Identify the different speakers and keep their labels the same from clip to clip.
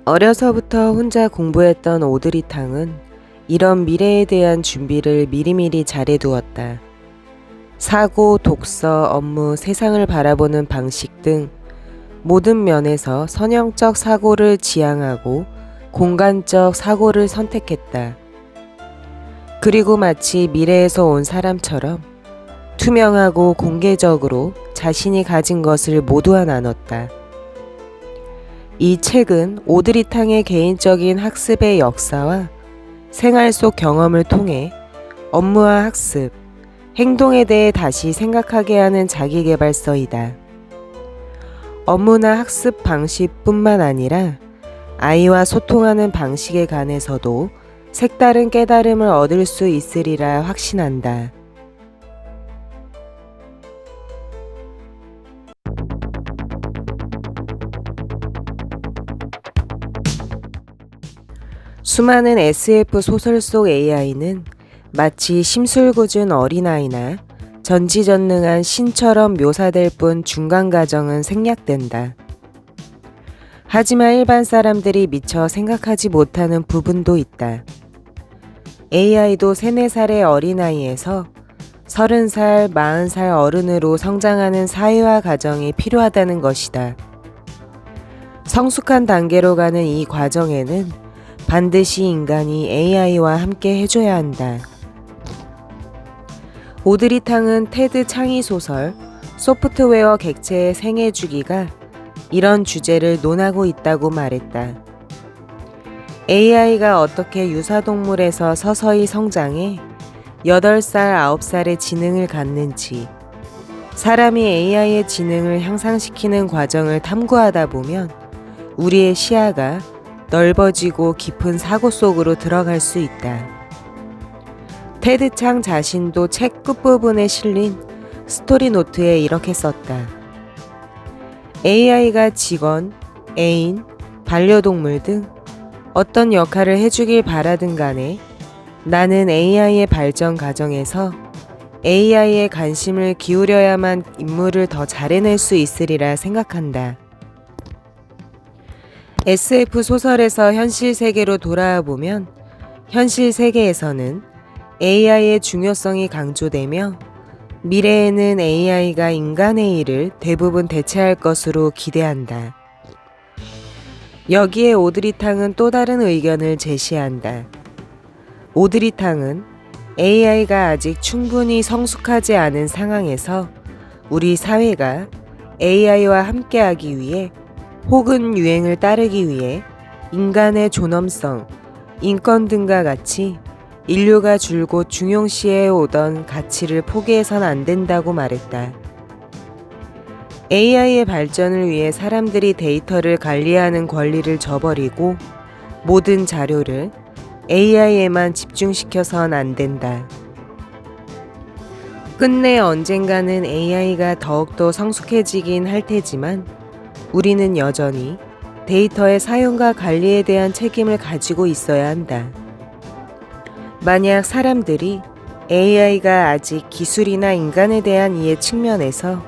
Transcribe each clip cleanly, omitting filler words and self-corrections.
Speaker 1: 어려서부터 혼자 공부했던 오드리탕은 이런 미래에 대한 준비를 미리미리 잘해두었다. 사고, 독서, 업무, 세상을 바라보는 방식 등 모든 면에서 선형적 사고를 지향하고 공간적 사고를 선택했다. 그리고 마치 미래에서 온 사람처럼 투명하고 공개적으로 자신이 가진 것을 모두와 나눴다. 이 책은 오드리탕의 개인적인 학습의 역사와 생활 속 경험을 통해 업무와 학습, 행동에 대해 다시 생각하게 하는 자기계발서이다. 업무나 학습 방식뿐만 아니라 아이와 소통하는 방식에 관해서도 색다른 깨달음을 얻을 수 있으리라 확신한다. 수많은 SF 소설 속 AI는 마치 심술궂은 어린아이나 전지전능한 신처럼 묘사될 뿐 중간 과정은 생략된다. 하지만 일반 사람들이 미처 생각하지 못하는 부분도 있다. AI도 3, 4살의 어린아이에서 30살, 40살 어른으로 성장하는 사회화 과정이 필요하다는 것이다. 성숙한 단계로 가는 이 과정에는 반드시 인간이 AI와 함께 해줘야 한다. 오드리탕은 테드 창의 소설 소프트웨어 객체의 생애 주기가 이런 주제를 논하고 있다고 말했다. AI가 어떻게 유사동물에서 서서히 성장해 8살, 9살의 지능을 갖는지, 사람이 AI의 지능을 향상시키는 과정을 탐구하다 보면 우리의 시야가 넓어지고 깊은 사고 속으로 들어갈 수 있다. 테드 창 자신도 책 끝부분에 실린 스토리 노트에 이렇게 썼다. AI가 직원, 애인, 반려동물 등 어떤 역할을 해주길 바라든 간에 나는 AI의 발전 과정에서 AI에 관심을 기울여야만 임무를 더 잘해낼 수 있으리라 생각한다. SF 소설에서 현실 세계로 돌아와 보면 현실 세계에서는 AI의 중요성이 강조되며 미래에는 AI가 인간의 일을 대부분 대체할 것으로 기대한다. 여기에 오드리탕은 또 다른 의견을 제시한다. 오드리탕은 AI가 아직 충분히 성숙하지 않은 상황에서 우리 사회가 AI와 함께하기 위해 혹은 유행을 따르기 위해 인간의 존엄성, 인권 등과 같이 인류가 줄곧 중용시해 오던 가치를 포기해선 안 된다고 말했다. AI의 발전을 위해 사람들이 데이터를 관리하는 권리를 저버리고 모든 자료를 AI에만 집중시켜선 안 된다. 끝내 언젠가는 AI가 더욱더 성숙해지긴 할 테지만 우리는 여전히 데이터의 사용과 관리에 대한 책임을 가지고 있어야 한다. 만약 사람들이 AI가 아직 기술이나 인간에 대한 이해 측면에서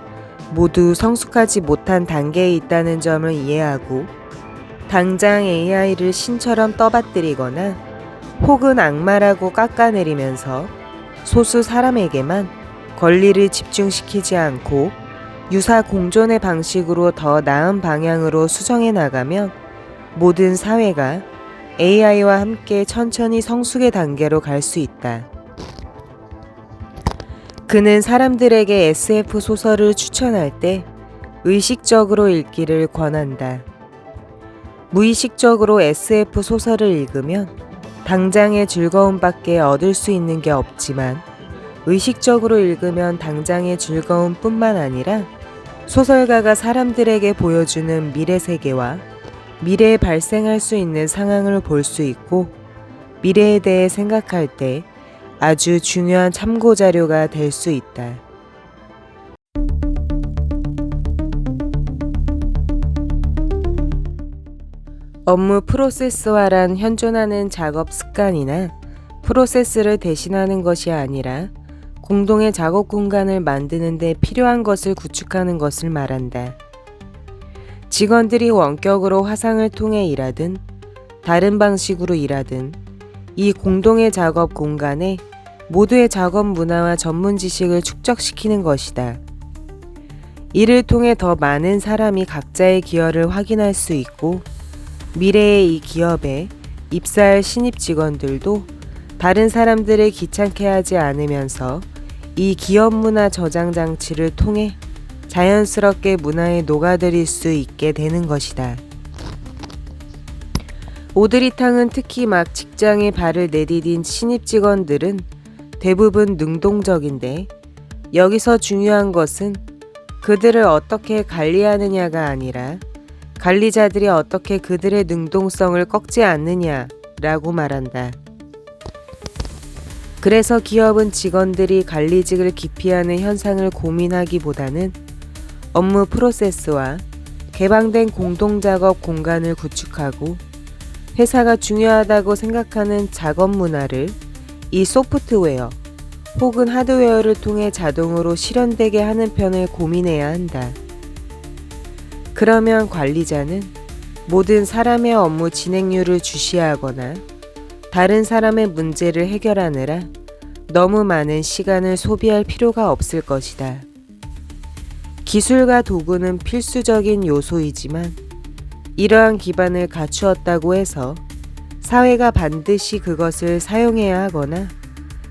Speaker 1: 모두 성숙하지 못한 단계에 있다는 점을 이해하고 당장 AI를 신처럼 떠받들이거나 혹은 악마라고 깎아내리면서 소수 사람에게만 권리를 집중시키지 않고 유사 공존의 방식으로 더 나은 방향으로 수정해 나가면 모든 사회가 AI와 함께 천천히 성숙의 단계로 갈 수 있다. 그는 사람들에게 SF 소설을 추천할 때 의식적으로 읽기를 권한다. 무의식적으로 SF 소설을 읽으면 당장의 즐거움밖에 얻을 수 있는 게 없지만 의식적으로 읽으면 당장의 즐거움뿐만 아니라 소설가가 사람들에게 보여주는 미래 세계와 미래에 발생할 수 있는 상황을 볼 수 있고 미래에 대해 생각할 때 아주 중요한 참고 자료가 될 수 있다. 업무 프로세스화란 현존하는 작업 습관이나 프로세스를 대신하는 것이 아니라 공동의 작업 공간을 만드는 데 필요한 것을 구축하는 것을 말한다. 직원들이 원격으로 화상을 통해 일하든 다른 방식으로 일하든 이 공동의 작업 공간에 모두의 작업 문화와 전문 지식을 축적시키는 것이다. 이를 통해 더 많은 사람이 각자의 기여를 확인할 수 있고 미래의 이 기업에 입사할 신입 직원들도 다른 사람들을 귀찮게 하지 않으면서 이 기업 문화 저장 장치를 통해 자연스럽게 문화에 녹아들일 수 있게 되는 것이다. 오드리탕은 특히 막 직장에 발을 내디딘 신입 직원들은 대부분 능동적인데 여기서 중요한 것은 그들을 어떻게 관리하느냐가 아니라 관리자들이 어떻게 그들의 능동성을 꺾지 않느냐라고 말한다. 그래서 기업은 직원들이 관리직을 기피하는 현상을 고민하기보다는 업무 프로세스와 개방된 공동작업 공간을 구축하고 회사가 중요하다고 생각하는 작업 문화를 이 소프트웨어 혹은 하드웨어를 통해 자동으로 실현되게 하는 편을 고민해야 한다. 그러면 관리자는 모든 사람의 업무 진행률을 주시하거나 다른 사람의 문제를 해결하느라 너무 많은 시간을 소비할 필요가 없을 것이다. 기술과 도구는 필수적인 요소이지만 이러한 기반을 갖추었다고 해서 사회가 반드시 그것을 사용해야 하거나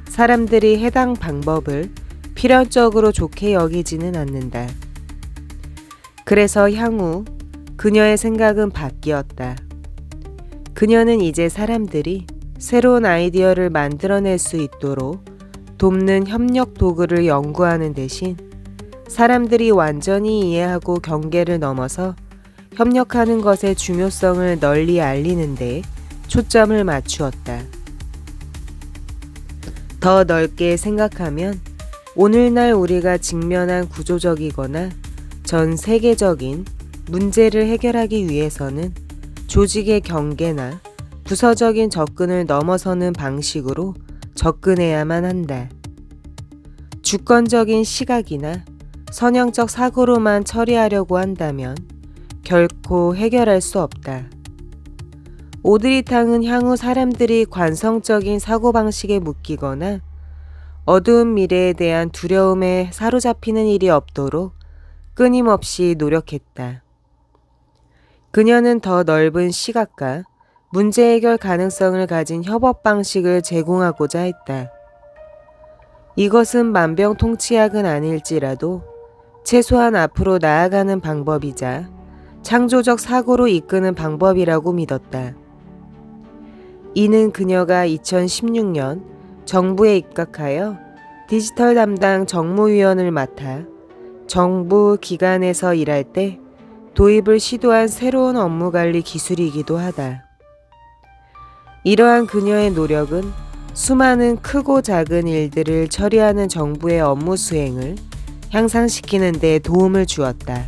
Speaker 1: 사람들이 해당 방법을 필연적으로 좋게 여기지는 않는다. 그래서 향후 그녀의 생각은 바뀌었다. 그녀는 이제 사람들이 새로운 아이디어를 만들어낼 수 있도록 돕는 협력 도구를 연구하는 대신 사람들이 완전히 이해하고 경계를 넘어서 협력하는 것의 중요성을 널리 알리는 데 초점을 맞추었다. 더 넓게 생각하면 오늘날 우리가 직면한 구조적이거나 전 세계적인 문제를 해결하기 위해서는 조직의 경계나 부서적인 접근을 넘어서는 방식으로 접근해야만 한다. 주권적인 시각이나 선형적 사고로만 처리하려고 한다면 결코 해결할 수 없다. 오드리탕은 향후 사람들이 관성적인 사고방식에 묶이거나 어두운 미래에 대한 두려움에 사로잡히는 일이 없도록 끊임없이 노력했다. 그녀는 더 넓은 시각과 문제 해결 가능성을 가진 협업 방식을 제공하고자 했다. 이것은 만병통치약은 아닐지라도 최소한 앞으로 나아가는 방법이자 창조적 사고로 이끄는 방법이라고 믿었다. 이는 그녀가 2016년 정부에 입각하여 디지털 담당 정무위원을 맡아 정부 기관에서 일할 때 도입을 시도한 새로운 업무관리 기술이기도 하다. 이러한 그녀의 노력은 수많은 크고 작은 일들을 처리하는 정부의 업무 수행을 향상시키는 데 도움을 주었다.